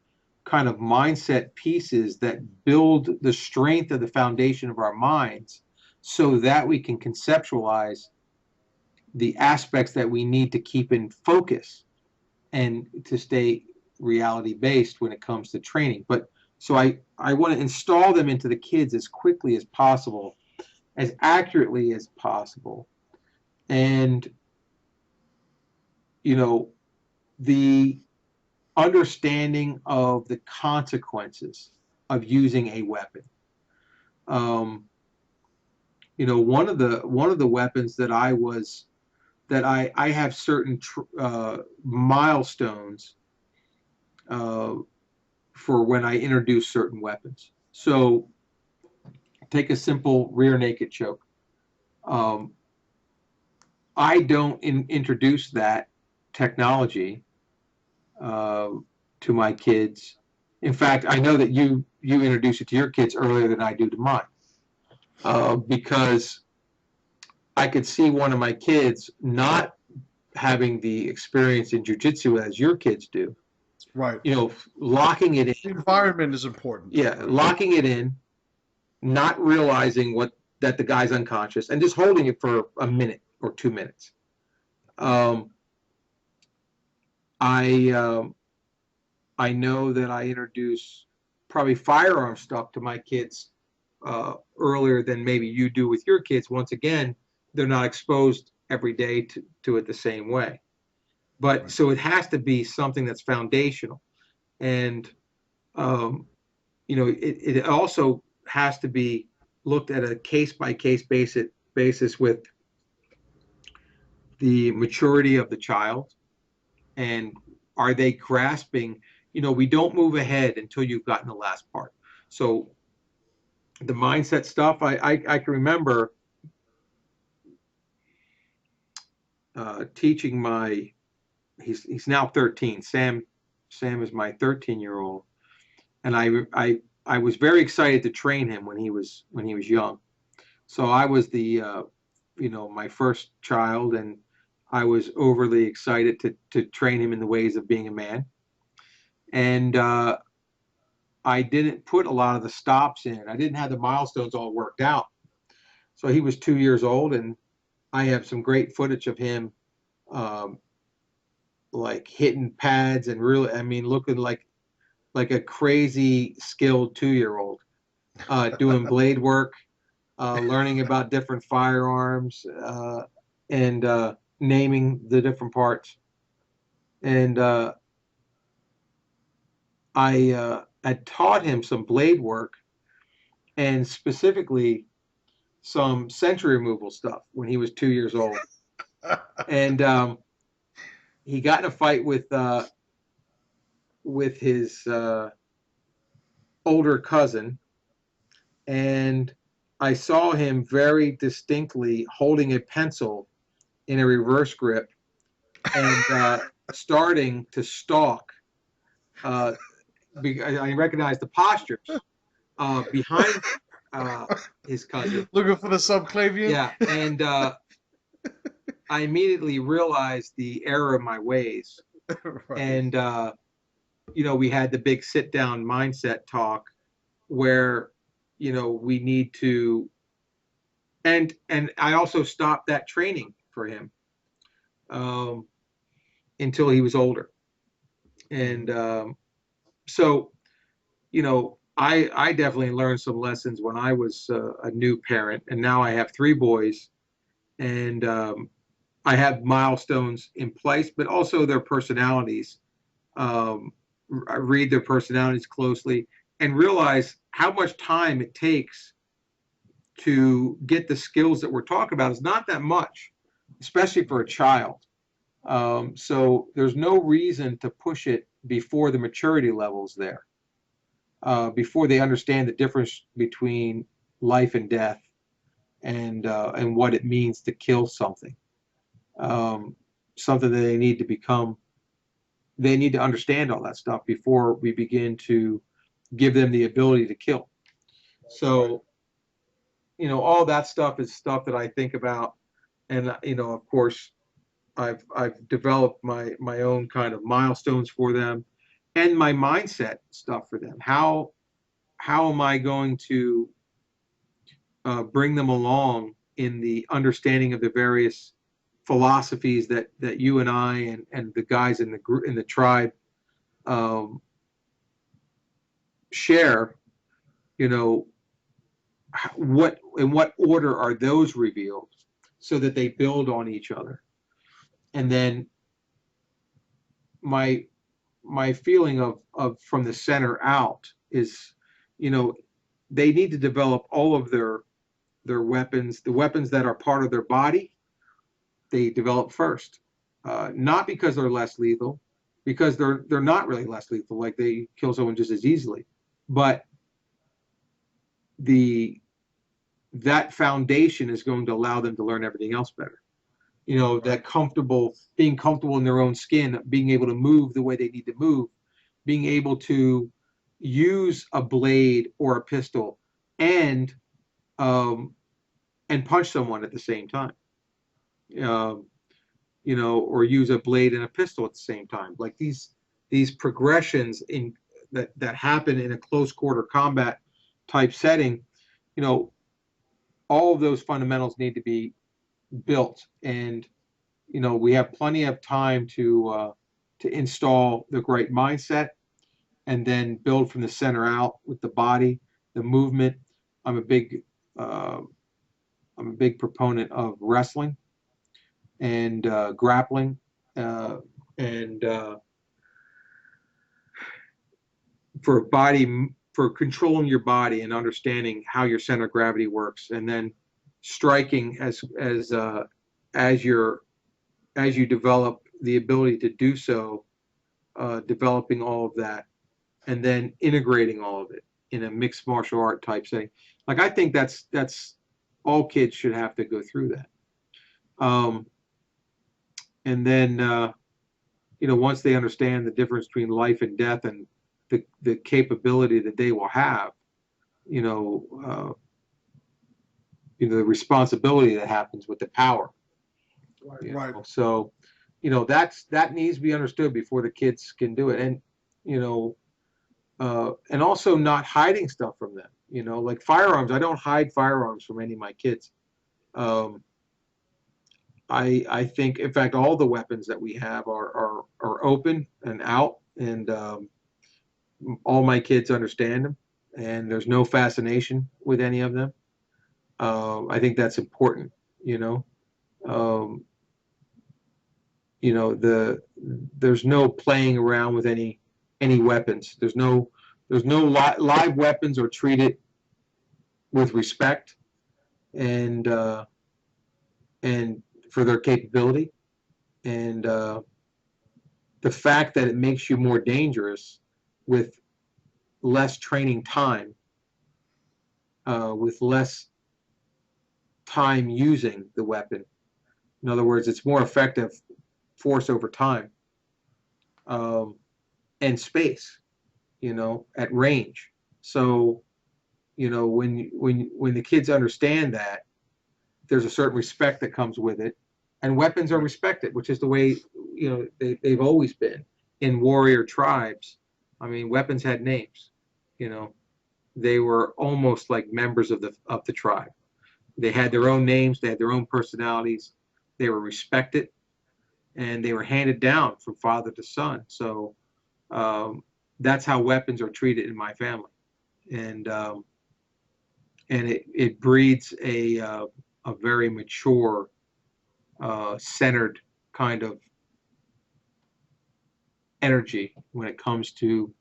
kind of mindset pieces that build the strength of the foundation of our minds so that we can conceptualize the aspects that we need to keep in focus and to stay reality based when it comes to training. But so I want to install them into the kids as quickly as possible, as accurately as possible. And, you know, the understanding of the consequences of using a weapon. Um, one of the weapons that I have certain milestones uh, for when I introduce certain weapons. So take a simple rear naked choke. Um, I don't introduce that technology uh, to my kids. In fact, I know that you introduce it to your kids earlier than I do to mine, because I could see one of my kids not having the experience in jujitsu as your kids do. Right. Locking it in. The environment is important. Yeah, Right. locking it in, not realizing that the guy's unconscious, and just holding it for a minute or 2 minutes. Um, I I know that I introduce probably firearm stuff to my kids earlier than maybe you do with your kids. Once again, they're not exposed every day to it the same way. But Right. so it has to be something that's foundational. And, um, it also has to be looked at a case by case basis with the maturity of the child, and are they grasping. We don't move ahead until you've gotten the last part. So the mindset stuff, I can remember teaching he's now 13. Sam is my 13-year-old, and I was very excited to train him when he was young. So I was my first child, and I was overly excited to train him in the ways of being a man. And I didn't put a lot of the stops in. I didn't have the milestones all worked out. So he was 2 years old, and I have some great footage of him, um, like hitting pads and really, I mean, looking like a crazy skilled 2-year-old, doing blade work, learning about different firearms, and naming the different parts. And I had taught him some blade work, and specifically some sensory removal stuff when he was 2 years old. And he got in a fight with his older cousin, and I saw him very distinctly holding a pencil in a reverse grip and starting to stalk. Uh, I recognized the postures behind his cousin. Looking for the subclavian. Yeah, and I immediately realized the error of my ways. Right. And we had the big sit down mindset talk where we need to, and I also stopped that training for him um, until he was older. And so I definitely learned some lessons when I was a new parent, and now I have three boys, and I have milestones in place, but also their personalities. I read their personalities closely and realize how much time it takes to get the skills that we're talking about is not that much, especially for a child. So there's no reason to push it before the maturity level's there, before they understand the difference between life and death, and what it means to kill something, um, something that they need to become. They need to understand all that stuff before we begin to give them the ability to kill. So, all that stuff is stuff that I think about, and of course, I've developed my own kind of milestones for them, and my mindset stuff for them. How am I going to bring them along in the understanding of the various philosophies that you and I and the guys in the group in the tribe um, share? You know, what in what order are those revealed, so that they build on each other? And then my my feeling of from the center out is, you know, they need to develop all of their weapons, the weapons that are part of their body. They develop first, not because they're less lethal, because they're not really less lethal. Like, they kill someone just as easily, but the that foundation is going to allow them to learn everything else better. That being comfortable in their own skin, being able to move the way they need to move, being able to use a blade or a pistol and um, and punch someone at the same time, um, or use a blade and a pistol at the same time. Like, these progressions that happen in a close quarter combat type setting, you know, all of those fundamentals need to be built, and we have plenty of time to install the right mindset, and then build from the center out with the body, the movement. I'm a big uh, I'm a big proponent of wrestling and grappling, uh, and for controlling your body and understanding how your center of gravity works, and then striking as you're as you develop the ability to do so, developing all of that, and then integrating all of it in a mixed martial art type setting. Like, I think that's all kids should have to go through that. Um, and then once they understand the difference between life and death, and the capability that they will have, you know, uh, the responsibility that happens with the power. Right. So, that needs to be understood before the kids can do it, you know, and also not hiding stuff from them. Like firearms, I don't hide firearms from any of my kids. Um, I think, in fact, all the weapons that we have are open and out, and all my kids understand them, and there's no fascination with any of them. I think that's important. You know, um, there's no playing around with any weapons. There's no live weapons are treated with respect, and and for their capability, and the fact that it makes you more dangerous with less training time, with less time using the weapon. In other words, it's more effective force over time, um, and space, at range. So, when the kids understand that, there's a certain respect that comes with it, and weapons are respected, which is the way they've always been in warrior tribes. I mean, weapons had names. You know, they were almost like members of the tribe. They had their own names, they had their own personalities, they were respected, and they were handed down from father to son. So that's how weapons are treated in my family, and it breeds a very mature centered kind of energy when it comes to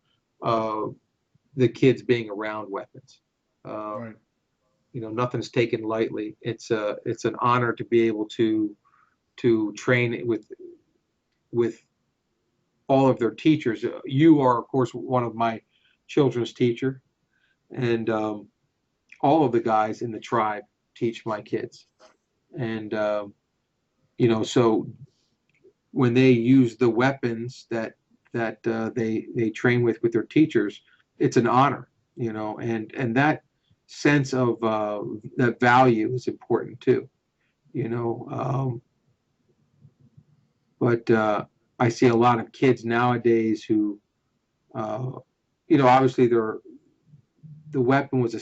uh, the kids being around weapons. Uh, Right. Nothing's taken lightly. It's an honor to be able to train with all of their teachers. You are, of course, one of my children's teacher, and all of the guys in the tribe teach my kids. And so when they use the weapons that they train with their teachers, it's an honor, and that sense of that value is important too, you know. But I see a lot of kids nowadays who, uh, obviously the weapon is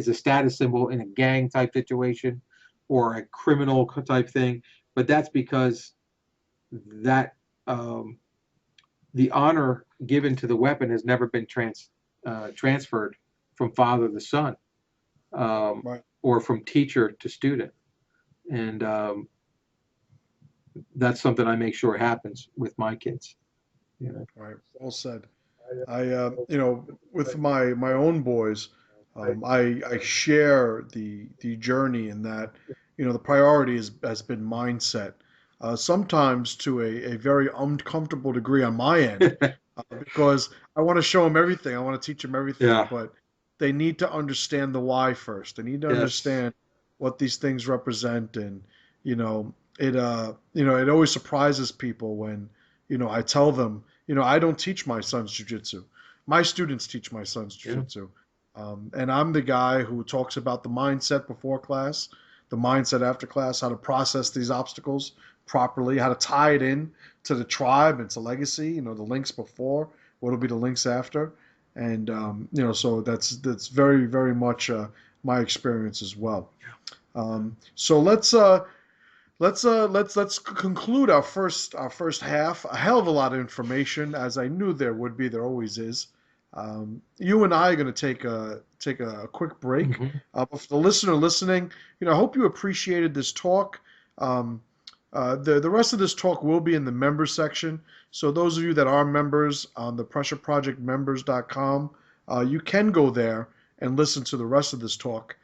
a status symbol in a gang type situation or a criminal type thing, but that's because that um, the honor given to the weapon has never been transferred from father to son, Right. or from teacher to student, and that's something I make sure happens with my kids. You know. Right. Well said. With my own boys, I share the journey in that, the priority has been mindset. Sometimes to a very uncomfortable degree on my end, because I want to show them everything. I want to teach them everything, Yeah. but they need to understand the why first. They need to Yes. understand what these things represent, and it always surprises people when I tell them, I don't teach my sons jujitsu. My students teach my sons Yeah. jujitsu. And I'm the guy who talks about the mindset before class, the mindset after class, how to process these obstacles properly, how to tie it in to the tribe and to legacy, the links before, what'll be the links after. And, so that's very, very much my experience as well. So let's conclude our first half. A hell of a lot of information, as I knew there would be. There always is. You and I are going to take a quick break. Hmm. But for the listener listening, I hope you appreciated this talk. Um, the rest of this talk will be in the members section. So those of you that are members on the pressureprojectmembers.com, you can go there and listen to the rest of this talk.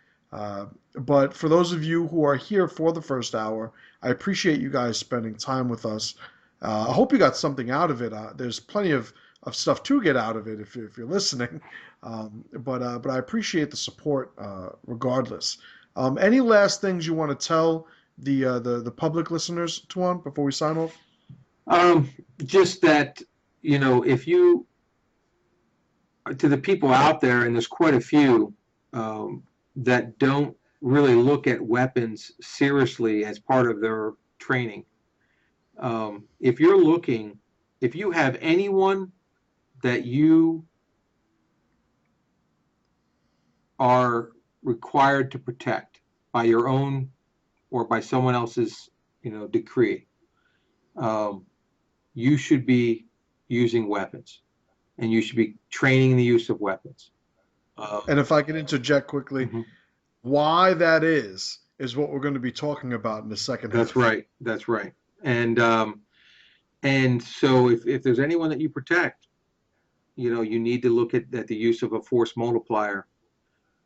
But for those of you who are here for the first hour, I appreciate you guys spending time with us. I hope you got something out of it. There's plenty of stuff to get out of it if you're listening. But I appreciate the support regardless. Any last things you want to tell the public listeners, Tuan, before we sign off? Um, just that, if you, to the people out there, and there's quite a few, that don't really look at weapons seriously as part of their training. If you're looking, if you have anyone that you are required to protect by your own or by someone else's, decree, um, you should be using weapons, and you should be training the use of weapons. And if I can interject quickly, Mhm. why that is what we're going to be talking about in the second That's half. right. That's right. And so if there's anyone that you protect, you need to look at the use of a force multiplier.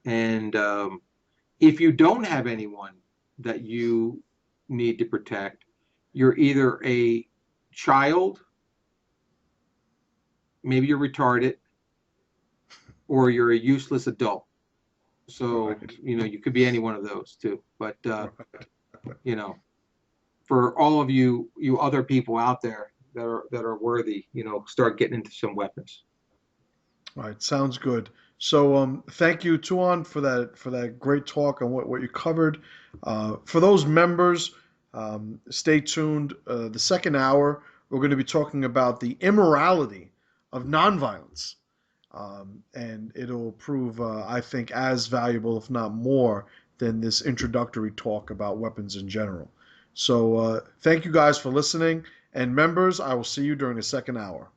And if you don't have anyone that you need to protect, you're either a child, maybe you're retarded, or you're a useless adult. So, Right. you could be any one of those too. But, Right. you know, for all of you other people out there that are worthy, start getting into some weapons. All right, sounds good. So, thank you, Tuan, for that great talk on what you covered. For those members, stay tuned. The second hour, we're going to be talking about the immorality of nonviolence, and it'll prove, I think, as valuable, if not more, than this introductory talk about weapons in general. So, thank you guys for listening, and members, I will see you during the second hour.